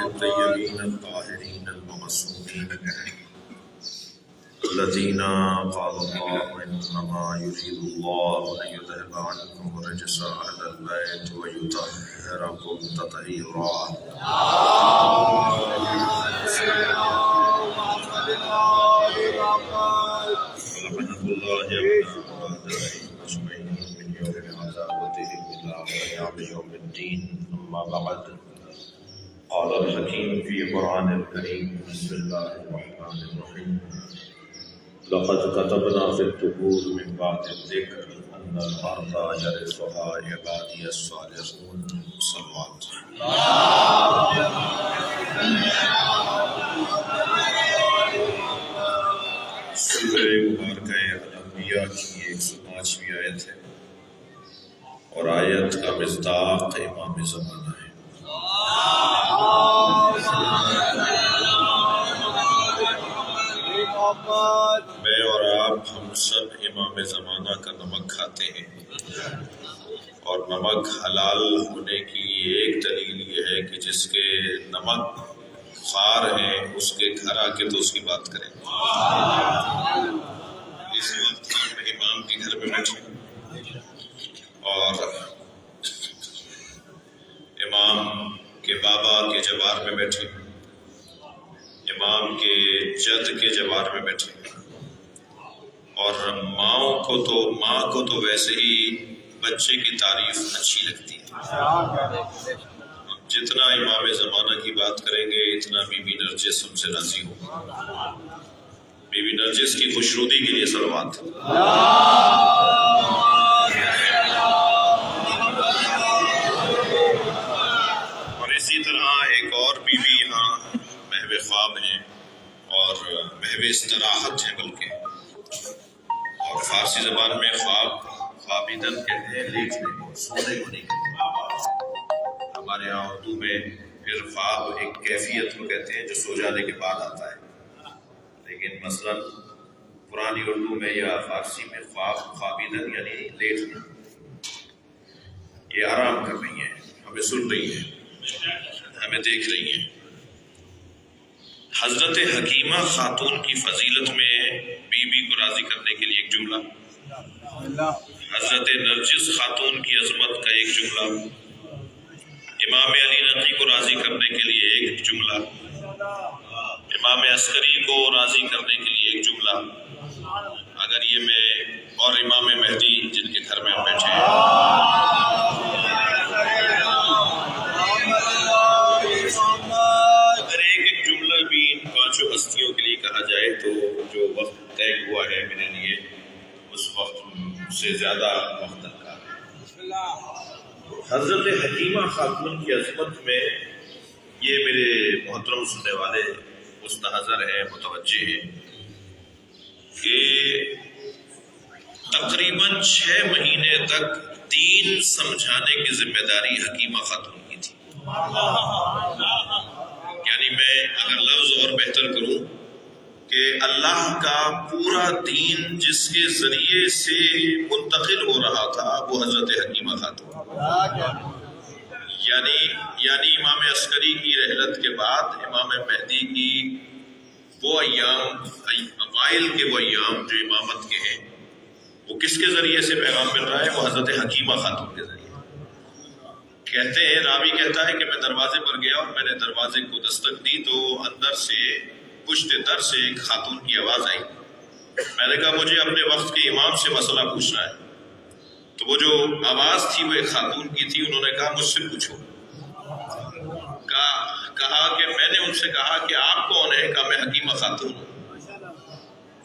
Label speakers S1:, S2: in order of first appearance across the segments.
S1: الطيبين الطاهرين المعصومين الذين قال الله إنما يريد الله أن يذهب عنكم الرجس أهل البيت ويطهركم تطهيرا. ولعنة الله أجمعين من يوم عذابته إلى قيام يوم الدين. أما بعد، قال الحكيم في القرآن الكريم: بسم الله الرحمن الرحيم. لقد كتبنا في الزبور من بعد الذكر أن الأرض يرثها عبادي الصالحون. صلوات. سورہ مبارکہ الانبیاء کی 105ویں آیت ہے اور آیت کا مصداق امام زمانہ ہے۔ میں اور آپ ہم سب امام زمانہ کا نمک کھاتے ہیں، اور نمک حلال ہونے کی ایک دلیل یہ ہے کہ جس کے نمک خوار ہیں اس کے گھر آ کے تو اس کی بات کریں۔ اس وقت ہم امام کے گھر میں بیٹھے اور امام کے بابا کے جوار میں بیٹھے، امام کے جد کے جوار میں بیٹھے، اور ماں کو تو ویسے ہی بچے کی تعریف اچھی لگتی ہے۔ جتنا امام زمانہ کی بات کریں گے اتنا بی بی نرجس ہم سے راضی ہو۔ بی بی نرجس کی خوشنودی کے لیے صلوات۔ اور اسی طرح ایک اور بی بی یہاں محو خواب ہیں اور محو استراحت ہے، بلکہ اور فارسی زبان میں خوابیدن کہتے ہیں لیٹنے کو، سونے کو نہیں کہتے۔ ہمارے یہاں اردو میں پھر خواب ایک کیفیت کو کہتے ہیں جو سو جانے کے بعد آتا ہے، لیکن مثلا پرانی اردو میں یا فارسی میں خوابیدن یعنی لیٹنا، یہ آرام کر رہی ہیں، ہمیں سن رہی ہیں، ہمیں دیکھ رہی ہیں۔ حضرت حکیمہ خاتون کی فضیلت میں بی بی کو راضی کرنے کے لیے ایک جملہ، حضرت نرجس خاتون کی عظمت کا ایک جملہ، امام علی نقی کو راضی کرنے کے لیے ایک جملہ، امام عسکری کو راضی کرنے کے لیے ایک جملہ، اگر یہ میں اور امام مہدی جن کے گھر میں ہم بیٹھے ہیں، اگر ایک جملہ بھی ان پانچوں ہستیوں کے لیے کہا جائے تو جو وقت طے ہوا ہے میرے لیے اس وقت سے زیادہ وقت درکار ہے۔ حضرت حکیمہ خاتون کی عظمت میں یہ میرے محترم سننے والے مستحضر ہیں، متوجہ ہیں کہ تقریباً 6 مہینے تک دین سمجھانے کی ذمہ داری حکیمہ خاتون کی تھی۔ یعنی میں اگر لفظ اور بہتر کروں کہ اللہ کا پورا دین جس کے ذریعے سے منتقل ہو رہا تھا وہ حضرت حکیمہ خاتون، یعنی امام عسکری کی رحلت کے بعد امام مہدی کی وہ ایام، اوائل کے وہ ایام جو امامت کے ہیں، وہ کس کے ذریعے سے پیغام مل رہا ہے؟ وہ حضرت حکیمہ خاتون کے ذریعے۔ کہتے ہیں، راوی کہتا ہے کہ میں دروازے پر گیا اور میں نے دروازے کو دستک دی تو اندر سے پشت در سے ایک خاتون کی آواز آئی۔ میں نے کہا مجھے اپنے وقت کے امام سے مسئلہ پوچھنا ہے۔ تو وہ جو آواز تھی وہ ایک خاتون کی تھی، انہوں نے کہا مجھ سے پوچھو۔ کہا کہ میں نے ان سے کہا کہ آپ کون ہیں؟ کہا میں حکیمہ خاتون ہوں۔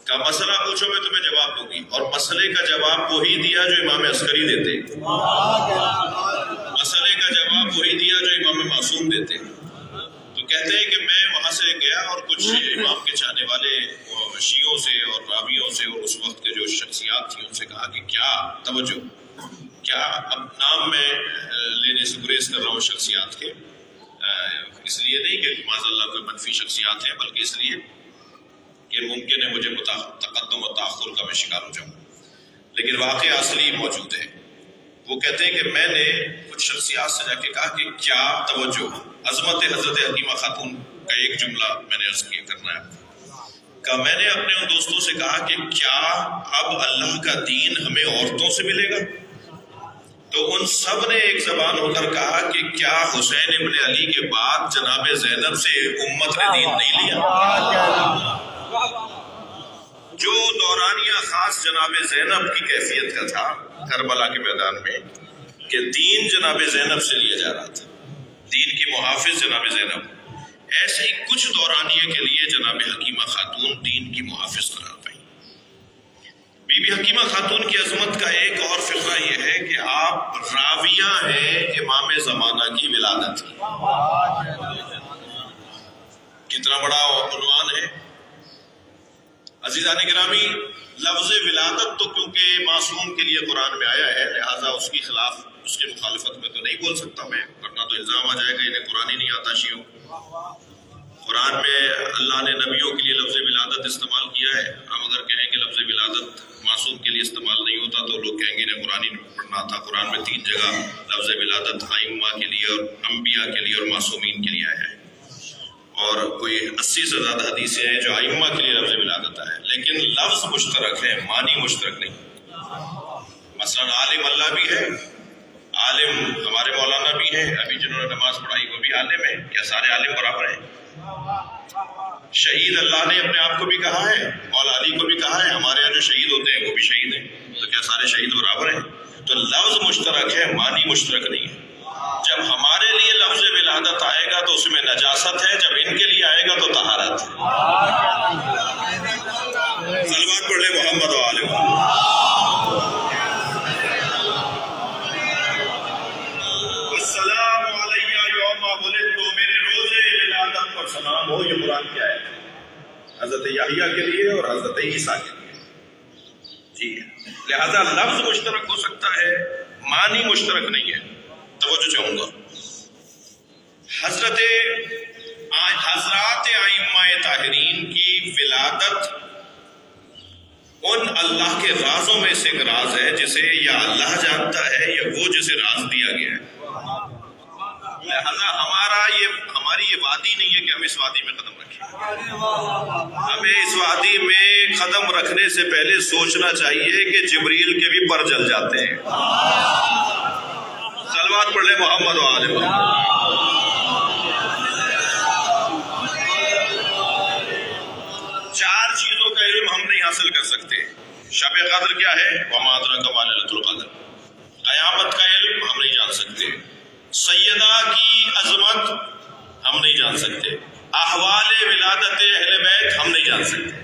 S1: کہا مسئلہ پوچھو میں تمہیں جواب دوں گی، اور مسئلے کا جواب وہی دیا جو امام عسکری دیتے، مسئلے کا جواب وہی دیا جو امام معصوم دیتے۔ تو کہتے ہیں کہ میں وہاں سے گیا اور کچھ امام کے چاہنے والے شیعوں سے اور راویوں سے اور اس وقت کے جو شخصیات تھیں ان سے کہا کہ کیا توجہ، کیا اب نام میں لینے سے گریز کر رہا ہوں شخصیات کے، اس لیے نہیں کہ معاذ اللہ کوئی منفی شخصیات ہیں، بلکہ اس لیے کہ ممکن ہے مجھے تقدم و تاخر کا میں شکار ہو جاؤں، لیکن واقعہ اصلی موجود ہے۔ وہ کہتے ہیں کہ میں نے کچھ شخصیات سے جا کے کہا کہ کیا توجہ عظمت حضرت حکیمہ خاتون کا ایک جملہ میں نے عرض کیا کرنا ہے کہ میں نے اپنے ان دوستوں سے کہا کہ کیا اب اللہ کا دین ہمیں عورتوں سے ملے گا؟ تو ان سب نے ایک زبان ہو کر کہا کہ کیا حسین ابن علی کے بعد جناب زینب سے امت نے دین نہیں لیا؟ جو دورانیہ خاص جناب زینب کی کیفیت کا تھا کربلا کے میدان میں کہ دین جناب زینب سے لیا جا رہا تھا، دین کی محافظ جناب زینب، ایسے ہی کچھ دورانیہ کے لیے جناب حکیمہ خاتون دین کی محافظ قرار پائی۔ بی بی حکیمہ خاتون کی عظمت کا ایک اور فقرہ یہ ہے کہ آپ راویہ ہیں امام زمانہ کی ولادت کی۔ کتنا بڑا عنوان ہے عزیزان گرامی۔ لفظ ولادت تو کیونکہ معصوم کے لیے قرآن میں آیا ہے، لہٰذا اس کی خلاف، اس کی مخالفت میں تو نہیں بول سکتا میں، ورنہ تو الزام آ جائے گا انہیں قرآن ہی نہیں آتا شیعوں۔ قرآن میں اللہ نے نبیوں کے لیے لفظ ولادت استعمال کیا ہے، ہم اگر کہیں کہ لفظ ولادت معصوم کے لیے استعمال نہیں ہوتا تو لوگ کہیں گے انہیں قرآن ہی نہیں پڑھنا تھا۔ قرآن میں 3 جگہ لفظ ولادت ائمہ کے لیے اور انبیاء کے لیے اور معصومین کے لیے آیا ہے، اور کوئی 80 سے زیادہ حدیثیں ہیں جو ائمہ کے لیے لفظ ولادت ہے، لیکن لفظ مشترک ہے، معنی مشترک نہیں۔ مثلا عالم اللہ بھی ہے، عالم ہمارے مولانا بھی ہیں، ابھی جنہوں نے نماز پڑھائی وہ بھی عالم ہیں، کیا سارے عالم برابر ہیں؟ شہید اللہ نے اپنے آپ کو بھی کہا ہے، مولا علی کو بھی کہا ہے، ہمارے یہاں جو شہید ہوتے ہیں وہ بھی شہید ہیں، تو کیا سارے شہید برابر ہیں؟ تو لفظ مشترک ہے، معنی مشترک نہیں ہے۔ جب ہمارے لیے لفظ ولادت آئے گا تو اس میں نجاست ہے، جب ان کے لیے آئے گا تو طہارت ہے۔ صلوات پڑھ لے محمد و آل محمد۔ السلام علیہ یوم ولدت، میرے روزے ولادت پر سلام ہو۔ یہ قرآن کیا ہے؟ حضرت یحییٰ کے لیے اور حضرت عیسیٰ کے لیے، جی لہذا لفظ مشترک ہو سکتا ہے، معنی مشترک نہیں ہے۔ توجہ چاہوں گا، حضرات ائمہ طاہرین کی ولادت ان اللہ کے رازوں میں سے ایک راز ہے جسے یا اللہ جانتا ہے یا وہ جسے راز دیا گیا ہے۔ لہذا ہماری یہ وادی نہیں ہے کہ ہم اس وادی میں قدم رکھیں۔ ہمیں اس وادی میں قدم رکھنے سے پہلے سوچنا چاہیے کہ جبریل کے بھی پر جل جاتے ہیں۔ صلوات پڑھ لے محمد و آل محمد۔ چار چیزوں کا علم ہم نہیں حاصل کر سکتے۔ شب قدر کیا ہے؟ وما ادراک ما لیلۃ القدر۔ قیامت کا علم ہم نہیں جان سکتے۔ سیدہ کی عظمت ہم نہیں جان سکتے۔ احوال ولادت اہل بیت ہم نہیں جان سکتے۔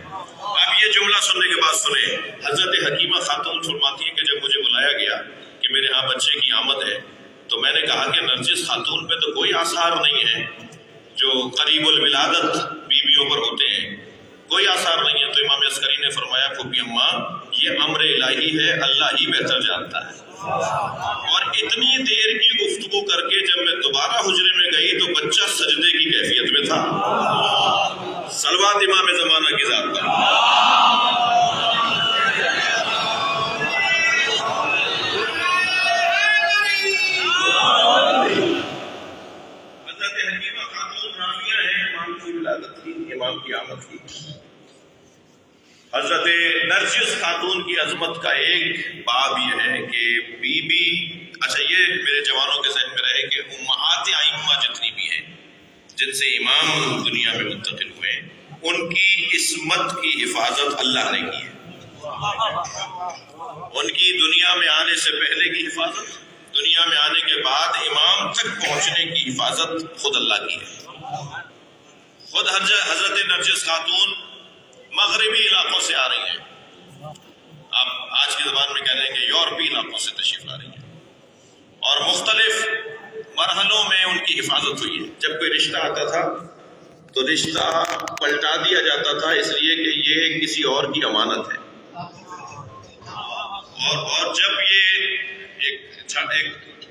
S1: اب یہ جملہ سننے کے بعد سنیں، حضرت حکیمہ خاتون فرماتی ہے کہ جب مجھے بلایا گیا کہ میرے ہاں بچے کی آمد ہے تو میں نے کہا کہ نرجس خاتون پہ تو کوئی آثار نہیں ہے جو قریب الولادت بیویوں پر ہوتے ہیں، کوئی آثار نہیں ہے۔ تو امام عسکری نے فرمایا پھوپھی اماں یہ امر الہی ہے، اللہ ہی بہتر جانتا ہے۔ اور اتنی دیر کی گفتگو کر کے جب میں دوبارہ حجرے میں گئی تو بچہ سجدے کی کیفیت میں تھا۔ صلوات امام زمانہ کی ذات پر۔ حضرت حکیمہ خاتون راویہ ہیں امام کی ولادت کی، امام کی آمد کی۔ حضرت نرجس خاتون کی عظمت کا ایک باب یہ ہے کہ بی بی، اچھا یہ میرے جوانوں کے ذہن میں رہے کہ امہات ائمہ جتنی بھی ہیں جن سے امام دنیا میں منتقل ہوئے ہیں ان کی عصمت کی حفاظت اللہ نے کی ہے۔ ان کی دنیا میں آنے سے پہلے کی حفاظت، دنیا میں آنے کے بعد امام تک پہنچنے کی حفاظت خود اللہ کی ہے۔ خود حضرت نرجس خاتون مغربی علاقوں سے آ رہی ہیں، آپ آج کی زبان میں کہہ رہے ہیں کہ یورپی علاقوں سے تشریف لا رہی ہیں، اور مختلف مرحلوں میں ان کی حفاظت ہوئی ہے۔ جب کوئی رشتہ آتا تھا تو رشتہ پلٹا دیا جاتا تھا اس لیے کہ یہ کسی اور کی امانت ہے، اور جب یہ ایک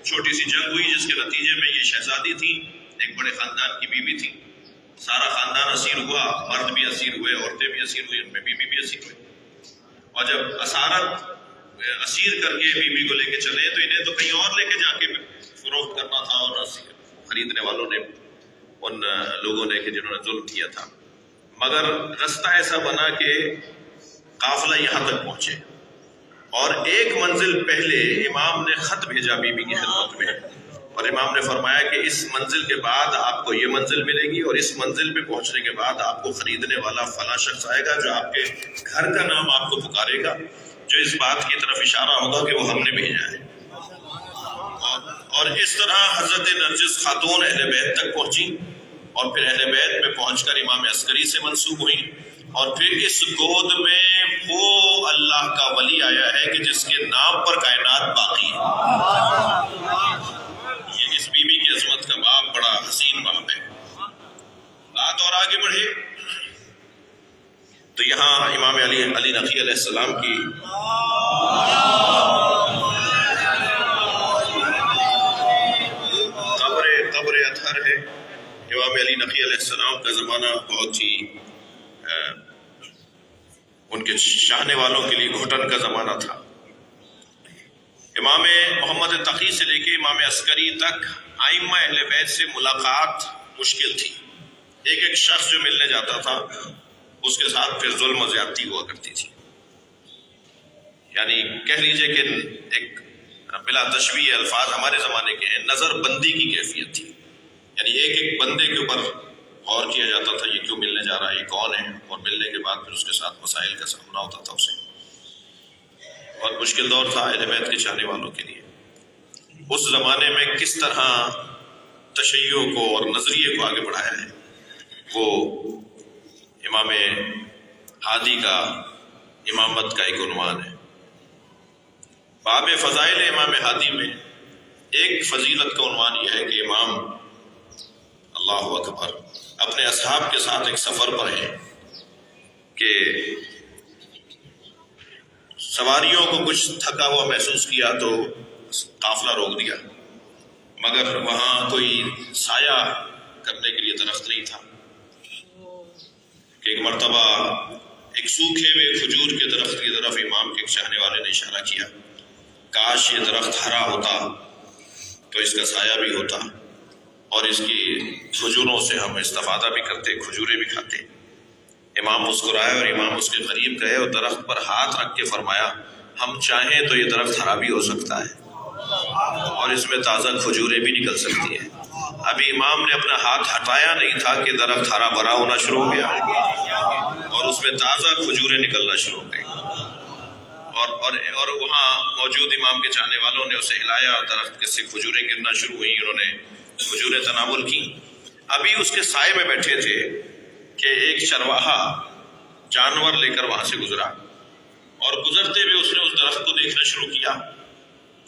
S1: چھوٹی سی جنگ ہوئی جس کے نتیجے میں یہ شہزادی تھی، ایک بڑے خاندان کی بیوی تھی، سارا خاندان اسیر ہوا، مرد بھی اسیر ہوئے، عورتیں بھی اسیر ہوئی، ان میں بیوی بھی اسیر ہوئی، اور جب اسارت اسیر کر کے بیوی کو لے کے چلے تو انہیں تو کہیں اور لے کے جا کے فروخت کرنا تھا، اور خریدنے والوں نے ان لوگوں نے کہ جنہوں نے ظلم کیا تھا، مگر رستہ ایسا بنا کہ قافلہ یہاں تک پہنچے، اور ایک منزل پہلے امام نے خط بھیجا بی بی کی خدمت میں، اور امام نے فرمایا کہ اس منزل کے بعد آپ کو یہ منزل ملے گی، اور اس منزل پہ پہنچنے کے بعد آپ کو خریدنے والا فلاں شخص آئے گا جو آپ کے گھر کا نام آپ کو پکارے گا، جو اس بات کی طرف اشارہ ہوگا کہ وہ ہم نے بھیجا ہے۔ اور اس طرح حضرت نرجس خاتون اہل بیت تک پہنچی، اور پھر اہل بیت میں پہنچ کر امام عسکری سے منسوب ہوئی، اور پھر اس گود میں وہ اللہ کا ولی آیا ہے کہ جس کے نام پر کائنات باقی ہے۔ یہ اس بی بی کی عظمت کا باب بڑا حسین باب ہے۔ بات اور آگے بڑھے تو یہاں امام علی نقی علیہ السلام کی قبر اطہر ہے۔ امام علی نقی علیہ السلام کا زمانہ بہت ہی ان کے چاہنے والوں کے لیے گھٹن کا زمانہ تھا۔ امام محمد تقی سے لے کے امام عسکری تک ائمہ اہل بیت سے ملاقات مشکل تھی۔ ایک ایک شخص جو ملنے جاتا تھا اس کے ساتھ پھر ظلم و زیادتی ہوا کرتی تھی، یعنی کہہ لیجئے کہ ایک بلا تشبیہ الفاظ ہمارے زمانے کے ہیں، نظر بندی کی کیفیت تھی، یعنی ایک ایک بندے کے اوپر غور کیا جاتا تھا، یہ کیوں ملنے جا رہا ہے، یہ کون ہے، اور ملنے کے بعد پھر اس کے ساتھ مسائل کا سامنا ہوتا تھا اسے۔ بہت مشکل دور تھا اہل بیت کے چاہنے والوں کے لیے۔ اس زمانے میں کس طرح تشیع کو اور نظریے کو آگے بڑھایا ہے وہ امام ہادی کا امامت کا ایک عنوان ہے۔ باب فضائل امام ہادی میں ایک فضیلت کا عنوان یہ ہے کہ امام اللہ اکبر اپنے اصحاب کے ساتھ ایک سفر پر ہیں کہ سواریوں کو کچھ تھکا ہوا محسوس کیا تو قافلہ روک دیا، مگر وہاں کوئی سایہ کرنے کے لیے درخت نہیں تھا کہ ایک مرتبہ ایک سوکھے ہوئے کھجور کے درخت کی طرف امام کے چاہنے والے نے اشارہ کیا، کاش یہ درخت ہرا ہوتا تو اس کا سایہ بھی ہوتا اور اس کی کھجوروں سے ہم استفادہ بھی کرتے، کھجوریں بھی کھاتے۔ امام مسکرائے اور امام اس کے قریب گئے اور درخت پر ہاتھ رکھ کے فرمایا، ہم چاہیں تو یہ درخت ہرا بھی ہو سکتا ہے اور اس میں تازہ کھجوریں بھی نکل سکتی ہیں۔ ابھی امام نے اپنا ہاتھ ہٹایا نہیں تھا کہ درخت ہرا بھرا ہونا شروع ہو گیا اور اس میں تازہ کھجوریں نکلنا شروع ہو گئی، اور وہاں موجود امام کے چاہنے والوں نے اسے ہلایا، درخت سے کھجوریں گرنا شروع ہوئیں، انہوں نے کھجوریں تناول کی۔ ابھی اس کے سائے میں بیٹھے تھے کہ ایک چرواہا جانور لے کر وہاں سے گزرا، اور گزرتے ہوئے اس نے اس درخت کو دیکھنا شروع کیا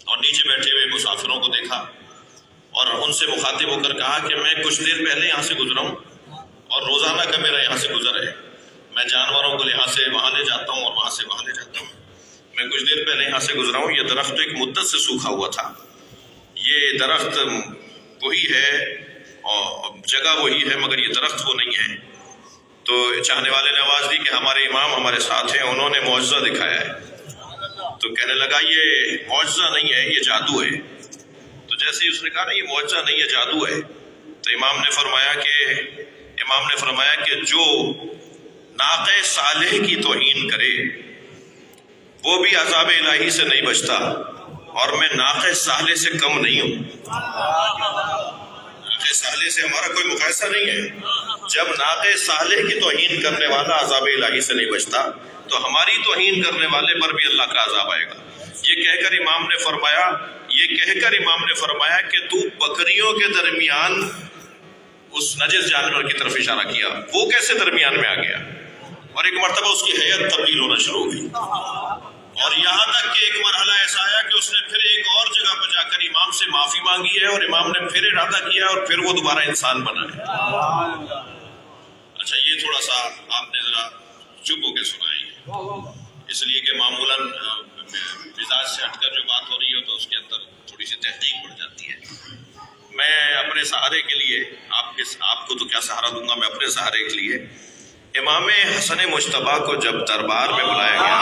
S1: اور نیچے بیٹھے ہوئے مسافروں کو دیکھا اور ان سے مخاطب ہو کر کہا کہ میں کچھ دیر پہلے یہاں سے گزرا ہوں اور روزانہ کا میرا یہاں سے گزر ہے، میں جانوروں کو یہاں سے وہاں لے جاتا ہوں اور وہاں سے وہاں لے جاتا ہوں، میں کچھ دیر پہلے یہاں سے گزرا ہوں، یہ درخت ایک مدت سے سوکھا ہوا تھا، یہ درخت وہی ہے اور جگہ وہی ہے مگر یہ درخت وہ نہیں ہے۔ تو چاہنے والے نے آواز دی کہ ہمارے امام ہمارے ساتھ ہیں، انہوں نے معجزہ دکھایا ہے۔ تو کہنے لگا یہ معجزہ نہیں ہے، یہ جادو ہے۔ تو جیسے ہی اس نے کہا نا یہ معجزہ نہیں ہے، جادو ہے، تو امام نے فرمایا کہ جو ناقہ صالح کی توہین کرے وہ بھی عذاب الہی سے نہیں بچتا، اور میں ناقہ صالح سے کم نہیں ہوں۔ ناقہ صالح سے ہمارا کوئی مقایسہ نہیں ہے۔ جب ناقہ صالح کی توہین کرنے والا عذاب الہی سے نہیں بچتا تو ہماری توہین کرنے والے پر بھی اللہ کا عذاب آئے گا۔ یہ کہہ کر امام نے فرمایا کہ تو بکریوں کے درمیان، اس نجس جانور کی طرف اشارہ کیا، وہ کیسے درمیان میں آ گیا، اور ایک مرتبہ اس کی حیت تبدیل ہونا شروع ہو گئی، اور یہاں تک کہ ایک مرحلہ ایسا آیا کہ اس نے پھر ایک اور جگہ پر جا کر امام سے معافی مانگی ہے اور امام نے پھر ارادہ کیا اور پھر وہ دوبارہ انسان بنا ہے۔ اچھا یہ تھوڑا سا آپ نے ذرا چپ ہو کے سنائی ہے، اس لیے کہ معمولاً مزاج سے ہٹ کر جو بات ہو رہی ہو تو اس کے اندر تھوڑی سی تحقیق بڑھ جاتی ہے۔ میں اپنے سہارے کے لیے آپ کو تو کیا سہارا دوں گا، میں اپنے سہارے کے لیے امام حسن مجتبیٰ کو جب دربار میں بلایا گیا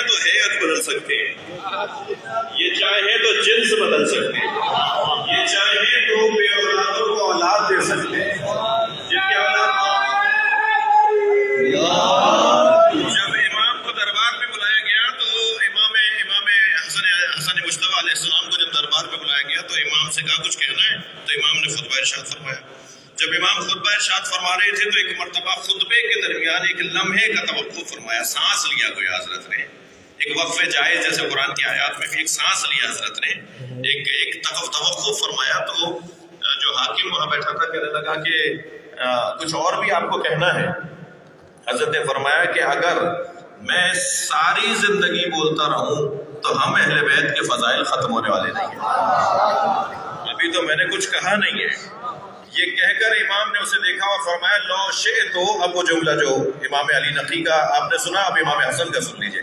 S1: نہ تو ہیئت بدل سکتے ہیں، یہ چاہے تو جنس بدل سکتے ہیں، یہ چاہے تو بے اولادوں کو اولاد دے سکتے ہیں، جن کے اولاد جب امام کو دربار میں بلایا گیا تو امام حسن مجتبیٰ علیہ السلام کو جب دربار میں بلایا گیا تو امام سے کہا کچھ کہنا ہے، تو امام نے خطبہ ارشاد فرمایا۔ جب امام خطبہ ارشاد فرما رہے تھے تو ایک مرتبہ خطبے کے درمیان ایک لمحے کا توقف فرمایا، سانس لیا گویا حضرت نے، ایک وقفے جائز جیسے قرآن کی آیات میں بھی ایک سانس لیا حضرت نے، ایک توقف فرمایا۔ تو جو حاکم وہاں بیٹھا تھا کہنے لگا کہ کچھ اور بھی آپ کو کہنا ہے؟ حضرت نے فرمایا کہ اگر میں ساری زندگی بولتا رہوں تو ہم اہل بیت کے فضائل ختم ہونے والے نہیں ہیں، ابھی تو میں نے کچھ کہا نہیں ہے۔ یہ کہہ کر امام نے اسے دیکھا اور فرمایا لو شئتو، اب وہ جملہ جو امام علی نقی کا آپ نے سنا، اب امام حسن کا سن لیجئے۔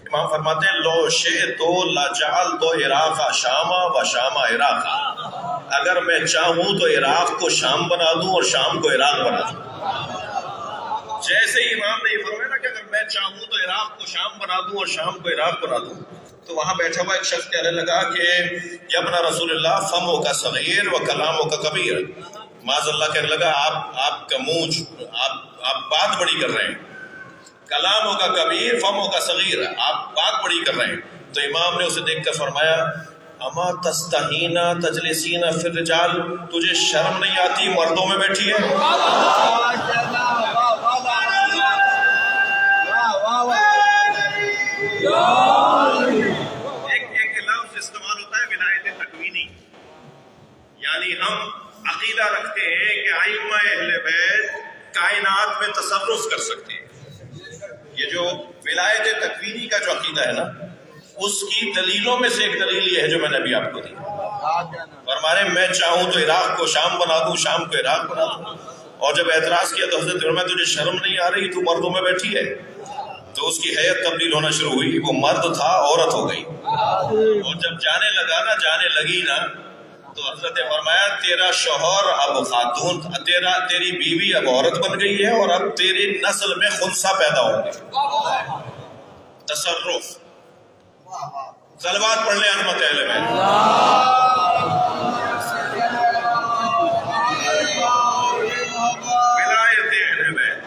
S1: امام فرماتے ہیں لو شئتو لجعلت عراق شاما و شام عراق، اگر میں چاہوں تو عراق کو شام بنا دوں اور شام کو عراق بنا دوں۔ جیسے ہی امام نے یہ فرمایا نا کہ اگر میں چاہوں تو عراق کو شام بنا دوں اور شام کو عراق بنا دوں، تو وہاں بیٹھا ہوا ایک شخص کہنے لگا کہ یا ابن رسول اللہ فمو کا صغیر و کلامو کا کبیر، معاذ اللہ کہنے لگا آپ کا منہ آپ بات بڑی کر رہے ہیں، کلامو کا کبیر فمو کا صغیر، آپ بات بڑی کر رہے ہیں۔ تو امام نے اسے دیکھ کر فرمایا اما تستحینا تجلسینا فی الرجال، تجھے شرم نہیں آتی مردوں میں بیٹھی ہے؟ ایک لفظ استعمال ہوتا ہے ولایت تکوینی، یعنی ہم عقیدہ رکھتے ہیں کہ ائمہ اہل بیت کائنات میں تصرف کر سکتے ہیں۔ یہ جو ولایت تکوینی کا جو عقیدہ ہے نا، اس کی دلیلوں میں سے ایک دلیل یہ ہے جو میں نے ابھی آپ کو دی، فرمانے میں چاہوں تو عراق کو شام بنا دوں، شام کو عراق بنا دوں۔ اور جب اعتراض کیا تو حضرت فرمایا تجھے شرم نہیں آ رہی، تو مردوں میں بیٹھی ہے؟ تو اس کی حیت تبدیل ہونا شروع ہوئی، وہ مرد تھا عورت ہو گئی، اور جب جانے لگی نا تو حضرت نے فرمایا تیرا شوہر اب خاتون، تیری بیوی اب عورت بن گئی ہے، اور اب تیری نسل میں خنثی پیدا ہوں گے۔ تصرف، صلوات پڑھ لیں عظمت اہل بیت۔ ولایت اہل بیت،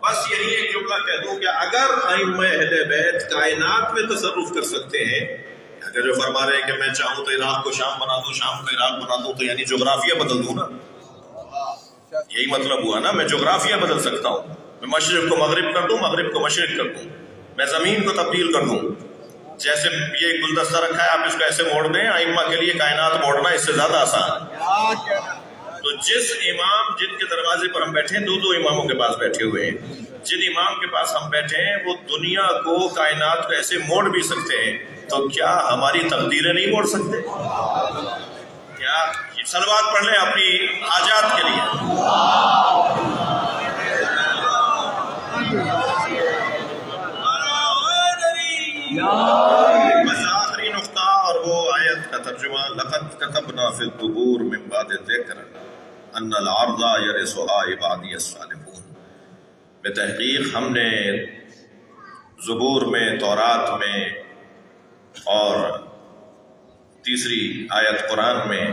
S1: بس یہی ایک جملہ کہہ دوں کہ اگر ائمہ اہل بیت کائنات میں تصرف کر سکتے ہیں، اگر جو فرما رہے ہیں کہ میں چاہوں تو عراق کو شام بنا دوں، شام کو عراق بنا دوں، تو یعنی جغرافیہ بدل دوں نا، یہی مطلب ہوا نا، میں جغرافیہ بدل سکتا ہوں، میں مشرق کو مغرب کر دوں، مغرب کو مشرق کر دوں، میں زمین کو تبدیل کر دوں۔ جیسے یہ گلدستہ رکھا ہے، آپ اس کو ایسے موڑ دیں، ائمہ کے لیے کائنات موڑنا اس سے زیادہ آسان ہے۔ تو جس امام جن کے دروازے پر ہم بیٹھے ہیں، دو اماموں کے پاس بیٹھے ہوئے ہیں، جن امام کے پاس ہم بیٹھے ہیں وہ دنیا کو کائنات کو ایسے موڑ بھی سکتے ہیں، تو کیا ہماری تقدیریں نہیں موڑ سکتے؟ کیا صلوات پڑھ لیں اپنی حاجات کے لیے۔ بس آخری نقطہ اور وہ آیت کا ترجمہ، لقد كتبنا في الزبور من بعد الذکر ان الارض يرثها عبادی الصالحون، بتحقیق ہم نے زبور میں، تورات میں، اور تیسری آیت قرآن میں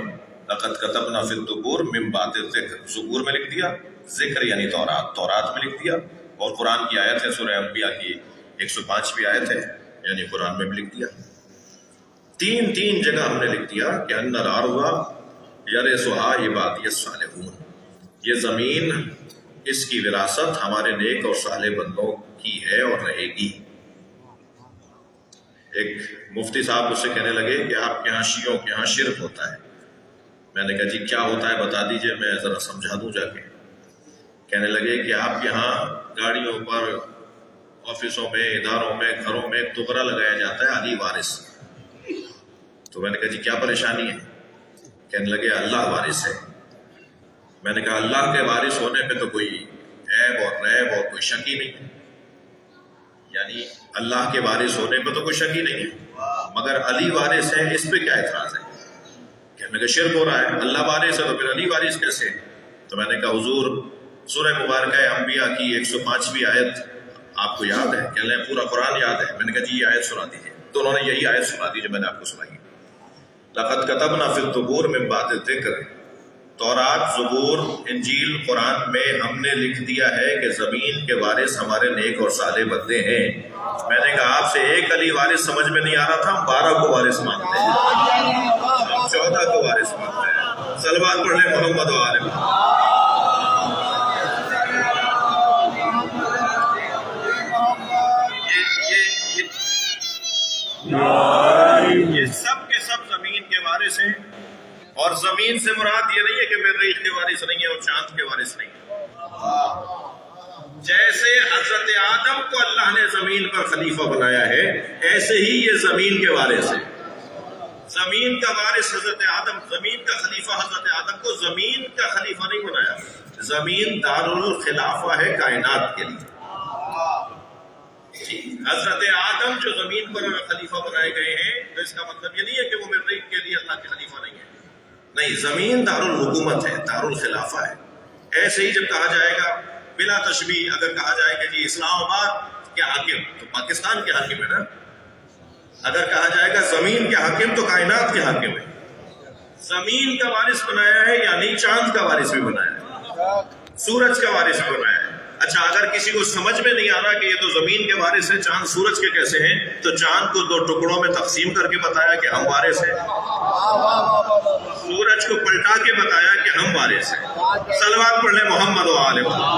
S1: لقد كتبنا في الزبور من بعد الذکر، زبور میں لکھ دیا، ذکر یعنی تورات میں لکھ دیا، اور قرآن کی آیت ہے سورہ انبیاء کی 105ویں آیت ہے، یعنی قرآن میں بھی لکھ دیا۔ تین جگہ ہم نے لکھ دیا کہ ان الارض یرثها عبادی الصالحون، یہ زمین، اس کی وراثت ہمارے نیک اور صالح بندوں کی ہے اور رہے گی۔ ایک مفتی صاحب مجھ سے کہنے لگے کہ آپ کے ہاں شیعوں کے ہاں شرک ہوتا ہے۔ میں نے کہا جی کیا ہوتا ہے بتا دیجئے، میں ذرا سمجھا دوں جا کے۔ کہنے لگے کہ آپ کے ہاں گاڑیوں پر، آفسوں میں، اداروں میں، گھروں میں تغرا لگایا جاتا ہے علی وارث۔ تو میں نے کہا جی کیا پریشانی ہے؟ کہنے لگے اللہ وارث ہے۔ میں نے کہا اللہ کے وارث ہونے پہ تو کوئی عیب اور ریب اور کوئی شک ہی نہیں ہے، یعنی اللہ کے وارث ہونے پہ تو کوئی شک ہی نہیں ہے، مگر علی وارث ہے، اس پہ کیا اعتراض ہے؟ کہنے لگے شرک ہو رہا ہے، اللہ وارث ہے تو پھر علی وارث کیسے؟ تو میں نے کہا حضور سورہ مبارکہ انبیاء کی 105ویں آیت آپ کو یاد ہے؟ کہ اللہ پورا قرآن یاد ہے؟ میں نے کہا جی یہ آیت سنا دیجیے، تو انہوں نے یہی آیت سنا دی جو میں نے آپ کو سنائی. لقد کتبنا فی الزبور من بعد الذکر، تورات، زبور، انجیل، قرآن میں ہم نے لکھ دیا ہے کہ زمین کے وارث ہمارے نیک اور صالح بندے ہیں. میں نے کہا آپ سے ایک علی وارث سمجھ میں نہیں آ رہا تھا، ہم 12 کو وارث مانتے ہیں، ہم 14 کو وارث مانتے ہیں. صلوات پڑھ لیں محمد و آل محمد. یہ سب کے سب زمین کے وارث ہیں، اور زمین سے مراد یہ نہیں ہے کہ مریخ کے وارث نہیں ہے اور چاند کے وارث نہیں ہے. جیسے حضرت آدم کو اللہ نے زمین پر خلیفہ بنایا ہے، ایسے ہی یہ زمین کے وارث ہیں. زمین کا وارث حضرت آدم، زمین کا خلیفہ حضرت آدم کو زمین کا خلیفہ نہیں بنایا. زمین دارالخلافہ ہے کائنات کے لیے. حضرت آدم جو زمین پر خلیفہ بنائے گئے ہیں، تو اس کا مطلب یہ نہیں ہے کہ وہ مریخ کے لیے اللہ کے خلیفہ نہیں ہے. نہیں، زمین دارالحکومت ہے، دارالخلافہ ہے. ایسے ہی جب کہا جائے گا بلا تشبیہ، اگر کہا جائے کہ جی اسلام آباد کے حاکم تو پاکستان کے حاکم ہے نا، اگر کہا جائے گا زمین کے حاکم تو کائنات کے حاکم ہے. زمین کا وارث بنایا ہے، یعنی چاند کا وارث بھی بنایا ہے، سورج کا وارث بھی بنایا ہے. اچھا، اگر کسی کو سمجھ میں نہیں آ رہا کہ یہ تو زمین کے وارث ہیں، چاند سورج کے کیسے ہیں، تو چاند کو 2 ٹکڑوں میں تقسیم کر کے بتایا کہ ہم وارث ہیں، سورج کو پلٹا کے بتایا کہ ہم وارث ہیں. صلوات پڑھ لیں محمد و آل محمد.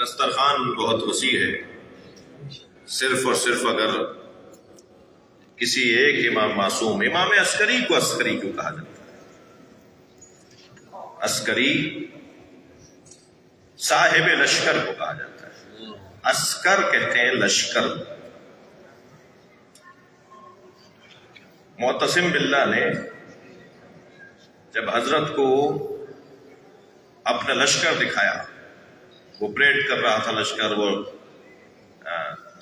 S1: دسترخوان بہت وسیع ہے. صرف اور صرف اگر کسی ایک امام معصوم، امام عسکری کو عسکری کیوں کہا جاتا ہے؟ عسکری صاحب لشکر کو کہا جاتا ہے. عسکر کہتے ہیں لشکر. معتصم باللہ نے جب حضرت کو اپنا لشکر دکھایا، وہ پریڈ کر رہا تھا لشکر، وہ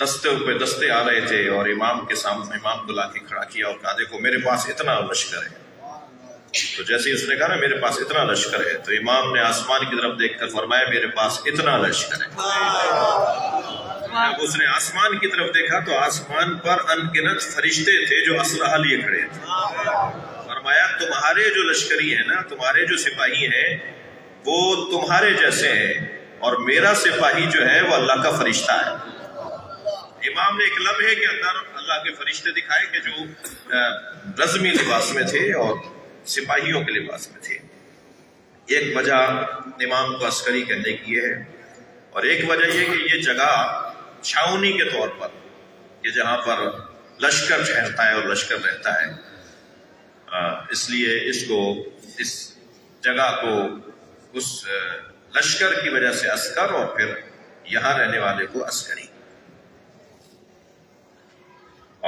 S1: دستے پہ دستے آ رہے تھے، اور امام کے سامنے امام کو لا کے کھڑا کیا اور کہا دیکھو میرے پاس اتنا لشکر ہے. تو جیسے ہی اس نے کہا نا میرے پاس اتنا لشکر ہے، تو امام نے آسمان کی طرف دیکھ کر فرمایا میرے پاس اتنا لشکر ہے. جب اس نے آسمان کی طرف دیکھا تو آسمان پر انگنت فرشتے تھے جو اسلحہ لیے کھڑے تھے. فرمایا تمہارے جو لشکری ہیں نا، تمہارے جو سپاہی ہیں وہ تمہارے جیسے ہیں، اور میرا سپاہی جو ہے وہ اللہ کا فرشتہ ہے. امام نے ایک لمحے کے اندر اللہ کے فرشتے دکھائے کہ جو رزمی لباس میں تھے اور سپاہیوں کے لباس میں تھے. ایک وجہ امام کو عسکری کہنے کی یہ ہے، اور ایک وجہ یہ کہ یہ جگہ چھاؤنی کے طور پر کہ جہاں پر لشکر ٹھہرتا ہے اور لشکر رہتا ہے، اس لیے اس جگہ کو اس لشکر کی وجہ سے عسکر، اور پھر یہاں رہنے والے کو عسکری.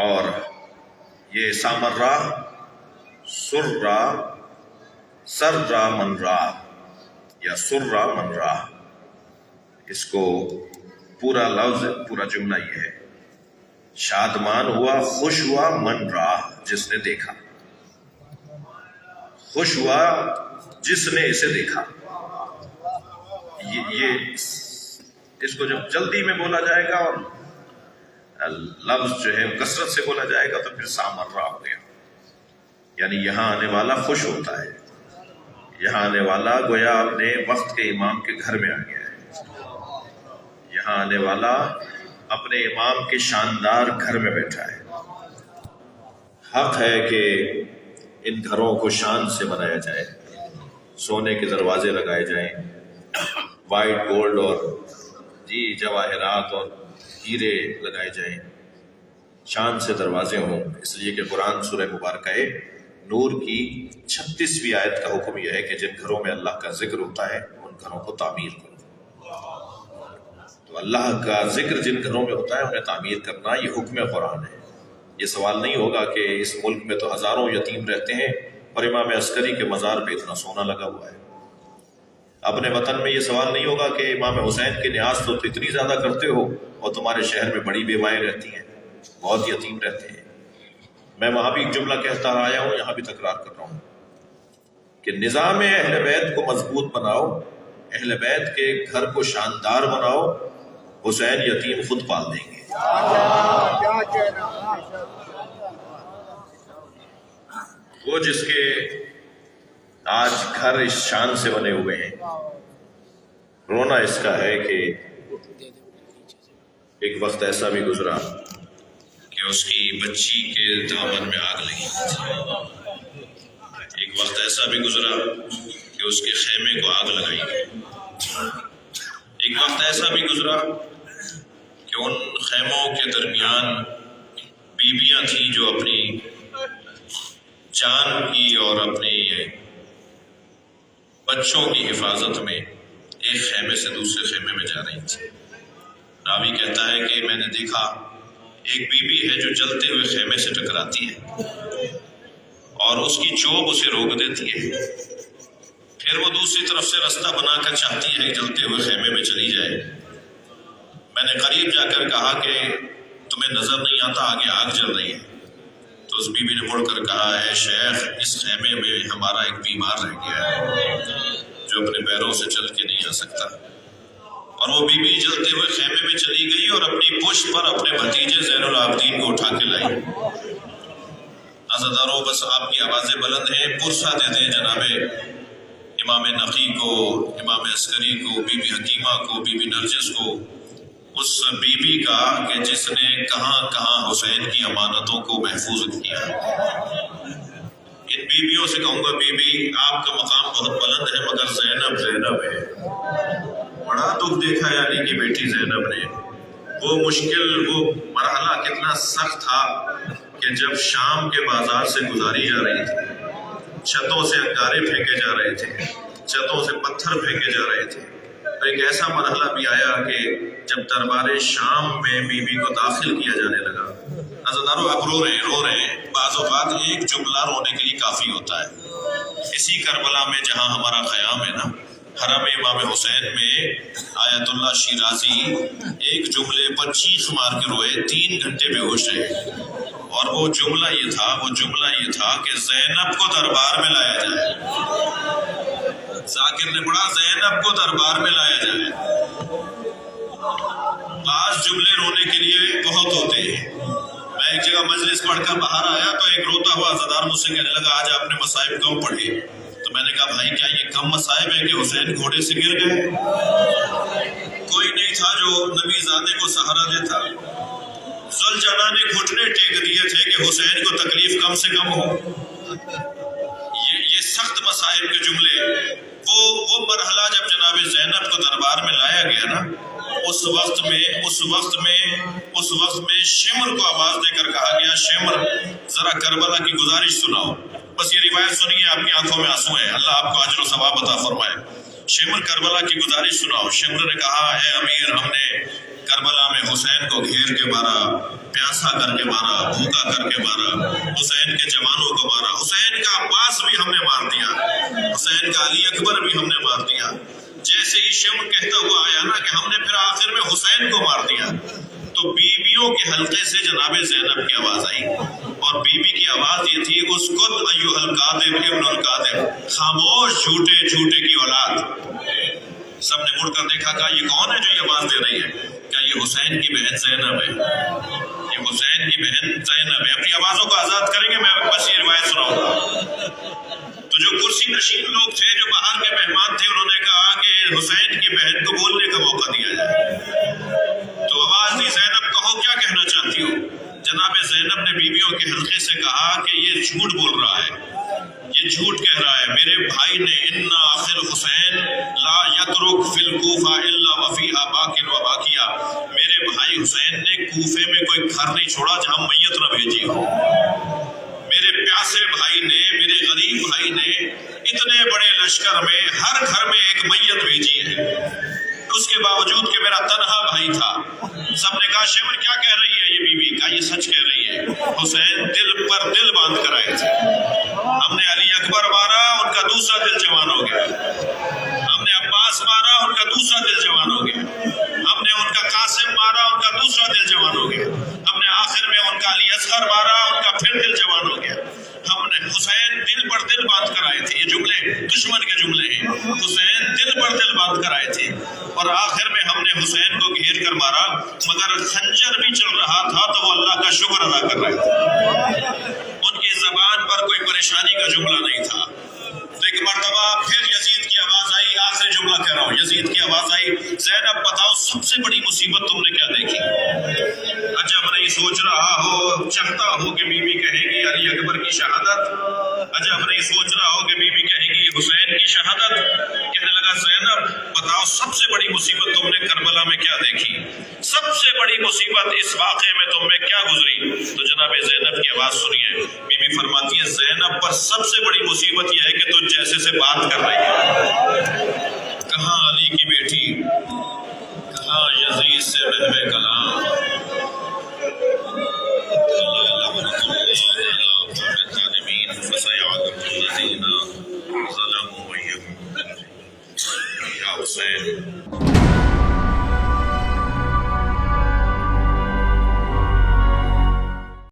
S1: اور یہ سامرہ، سرہ، سرہ منرہ یا سرہ منرہ، اس کو پورا لفظ، پورا جملہ یہ ہے: شادمان ہوا، خوش ہوا، من راہ، جس نے دیکھا. خوش ہوا جس نے اسے دیکھا. یہ اس کو جب جلدی میں بولا جائے گا اور لفظ جو ہے کثرت سے بولا جائے گا تو پھر سامرہ ہو گیا. یعنی یہاں آنے والا خوش ہوتا ہے، یہاں آنے والا گویا اپنے وقت کے امام کے گھر میں آ گیا ہے، یہاں آنے والا اپنے امام کے شاندار گھر میں بیٹھا ہے. حق ہے کہ ان گھروں کو شان سے بنایا جائے، سونے کے دروازے لگائے جائیں، وائٹ گولڈ اور جواہرات اور ہیرے لگائے جائیں، شان سے دروازے ہوں. اس لیے کہ قرآن سورہ مبارکہ نور کی 36ویں آیت کا حکم یہ ہے کہ جن گھروں میں اللہ کا ذکر ہوتا ہے ان گھروں کو تعمیر کرو. تو اللہ کا ذکر جن گھروں میں ہوتا ہے انہیں تعمیر کرنا یہ حکم قرآن ہے. یہ سوال نہیں ہوگا کہ اس ملک میں تو ہزاروں یتیم رہتے ہیں اور امام عسکری کے مزار پہ اتنا سونا لگا ہوا ہے. اپنے وطن میں یہ سوال نہیں ہوگا کہ امام حسین کے نیاز تو اتنی زیادہ کرتے ہو اور تمہارے شہر میں بڑی بیوائیں رہتی ہیں، بہت یتیم رہتے ہیں. میں وہاں بھی ایک جملہ کہتا آیا ہوں، یہاں بھی تکرار کر رہا ہوں کہ نظام اہل بیت کو مضبوط بناؤ، اہل بیت کے گھر کو شاندار بناؤ، حسین یتیم خود پال دیں گے۔ وہ جس کے آج گھر اس شان سے بنے ہوئے ہیں، رونا اس کا ہے کہ ایک وقت ایسا بھی گزرا کہ اس کی بچی کے دامن میں آگ لگی تھی، ایک وقت ایسا بھی گزرا کہ اس کے خیمے کو آگ لگائی گئی، ایک وقت ایسا بھی گزرا کہ ان خیموں کے درمیان بیویاں تھیں جو اپنی جان کی اور اپنے بچوں کی حفاظت میں ایک خیمے سے دوسرے خیمے میں جا رہی تھی۔ راوی کہتا ہے کہ میں نے دیکھا ایک بیوی ہے جو جلتے ہوئے خیمے سے ٹکراتی ہے اور اس کی چوب اسے روک دیتی ہے، پھر وہ دوسری طرف سے رستہ بنا کر چاہتی ہے جلتے ہوئے خیمے میں چلی جائے۔ میں نے قریب جا کر کہا کہ تمہیں نظر نہیں آتا آگے آگ جل رہی ہے؟ تو اس بیوی نے مڑ کر کہا، اے شیخ، اس خیمے میں ہمارا ایک بیمار رہ گیا ہے جو اپنے پیروں سے چل کے نہیں آ سکتا۔ اور وہ بیوی جلتے ہوئے خیمے میں چلی گئی اور اپنی پشت پر اپنے بھتیجے زین العابدین کو اٹھا کے لائی۔ عزادارو، بس آپ کی آوازیں بلند ہیں، پرسہ دے دیں جناب امام نقی کو، امام عسکری کو، بی بی حکیمہ کو، بی بی نرجس کو، اس بی بی کا کہ جس نے کہاں کہاں حسین کی امانتوں کو محفوظ کیا۔ ان بیویوں سے کہوں گا، بی بی آپ کا مقام بہت بلند ہے، مگر زینب زینب ہے، بڑا دکھ دیکھا یعنی کہ بیٹی زینب نے۔ وہ مشکل، وہ مرحلہ کتنا سخت تھا کہ جب شام کے بازار سے گزاری جا رہی تھی، چھتوں سے انگارے پھینکے جا رہے تھے، چھتوں سے پتھر پھینکے جا رہے تھے، تو ایک ایسا مرحلہ بھی آیا کہ جب دربار شام میں بی بی کو داخل کیا جانے لگا۔ عزادارو، آپ رو رہے ہیں، بعض اوقات ایک جملہ رونے کے لیے کافی ہوتا ہے۔ اسی کربلا میں جہاں ہمارا قیام ہے نا، حرم امام حسین میں آیت اللہ شیرازی ایک جملے پر چیخ مار کے روئے، 3 گھنٹے بے ہوش رہے، اور وہ جملہ یہ تھا کہ زینب کو دربار میں لایا جائے۔ ذاکر نے پڑھا، زینب کو دربار میں لایا جائے۔ بعض جملے رونے کے لیے بہت ہوتے ہیں۔ میں ایک جگہ مجلس پڑھ کر باہر آیا تو ایک روتا ہوا عزادار مجھ سے کہنے لگا، آج آپ نے مصائب کم پڑھے۔ تو میں نے کہا، بھائی کیا یہ کم مصائب ہے کہ حسین گھوڑے سے گر گئے؟ کوئی نہیں تھا جو نبی زادے کو سہارا دیتا۔ ذوالجلال نے گھٹنے ٹیک دیے تھے کہ حسین کو تکلیف کم سے کم ہو۔ یہ سخت مصائب کے جملے، وہ مرحلہ جب جناب زینب کو دربار میں لایا گیا نا، اس وقت میں شمر کو آواز دے کر کہا گیا، شمر ذرا کربلا کی گزارش سناؤ۔ بس یہ روایت سنیے، آپ کی آنکھوں میں آنسو ہیں، اللہ آپ کو اجر و ثواب عطا فرمائے۔ شمر کربلا کی گزارش سناؤ۔ شمر نے کہا، اے امیر، ہم نے کربلا میں حسین کو گھیر کے مارا، پیاسا کر کے مارا، بھوکا کر کے مارا، حسین کے جوانوں کو مارا، حسین کا عباس بھی ہم نے مار دیا، حسین کا علی اکبر بھی ہم نے مار دیا۔ جیسے ہی شمر کہتا ہوا آیا نا کہ ہم نے پھر آخر میں حسین کو مار دیا، تو بیویوں کے حلقے سے جناب زینب کی آواز آئی، اور بیوی کی آواز یہ تھی، اسکت ایھا الکاذب ابن الکاذب، خاموش جھوٹے کی اولاد۔ سب نے مڑ کر دیکھا، کہا یہ کون ہے جو یہ آواز دے رہی ہے؟ کیا یہ حسین کی بہن زینب ہے؟ یہ حسین کی بہن زینب ہے۔ اپنی آوازوں کو آزاد کریں گے، میں بس یہ روایت سناؤں گا۔ تو جو کرسی نشین لوگ تھے، جو باہر کے مہمان تھے، انہوں نے کہا کہ حسین کی بہن کو بولنے کا موقع دیا جائے۔ تو آواز دی، زینب کہو، کیا کہنا چاہتی ہو؟ جناب زینب نے بیویوں کے حلقے سے کہا کہ یہ جھوٹ بول رہا ہے، یہ جھوٹ کہہ رہا ہے، میرے بھائی نے انا آخر حسین لا یترک فی الکوفہ الا وفیہا باکن و باکیہ، میرے بھائی حسین نے کوفے میں کوئی گھر نہیں چھوڑا جہاں میت نہ بھیجی ہو۔ میرے پیاسے بھائی نے، میرے غریب بھائی نے اتنے بڑے لشکر میں ہر گھر میں ایک میت بھیجی ہے، اس کے باوجود کہ میرا تنہا بھائی تھا۔ سب نے کہا، شمر کیا کہہ رہی ہے یہ بیوی؟ کہا یہ سچ کہہ رہی ہے، حسین دل پر دل باندھ کر آئے تھے، ہم نے علی اکبر مارا، ان کا دوسرا دل جوان ہو گیا، ہم نے عباس مارا، ان کا دوسرا دل جوان ہو گیا، ہم نے ان کا قاسم مارا، ان کا دوسرا دل جوان ہو گیا، ہم نے آخر میں ان کا علی اصغر مارا، ان کا پھر دل جوان دشمن کے جملے ہیں. حسین دل پر دل باندھ کر آئے تھے اور آخر میں ہم نے حسین کو گھیر کر مارا، مگر خنجر بھی چل رہا تھا تو وہ اللہ کا شکر ادا کر رہے تھے. ان کی زبان پر کوئی پریشانی کا جملہ نہیں تھا. تو ایک مرتبہ پھر یزید کی آواز آئی، آخری جملہ کہہ رہا ہوں، یزید کی آواز آئی، زینب بتاؤ سب سے بڑی مصیبت تم نے کیا دیکھی؟ عجب نہیں سوچ رہا ہو، چاہتا ہو کہ بی بی کہے گی علی اکبر کی شہادت، عجب نہیں سوچ رہا ہو کہ بی بی کہے گی حسین کی شہادت. کہنے لگا زینب بتاؤ سب سے بڑی مصیبت تم نے کربلا میں کیا دیکھی؟ سب سے بڑی مصیبت اس واقعے میں تم میں کیا گزری؟ تو جناب زینب کی آواز سنیے، بی بی فرماتی ہے زینب پر سب سے بڑی مصیبت یہ ہے کہ تو جیسے سے بات کر رہی ہے. کہاں علی کی بیٹی، کہاں یزید سے محو کلام. یا حسین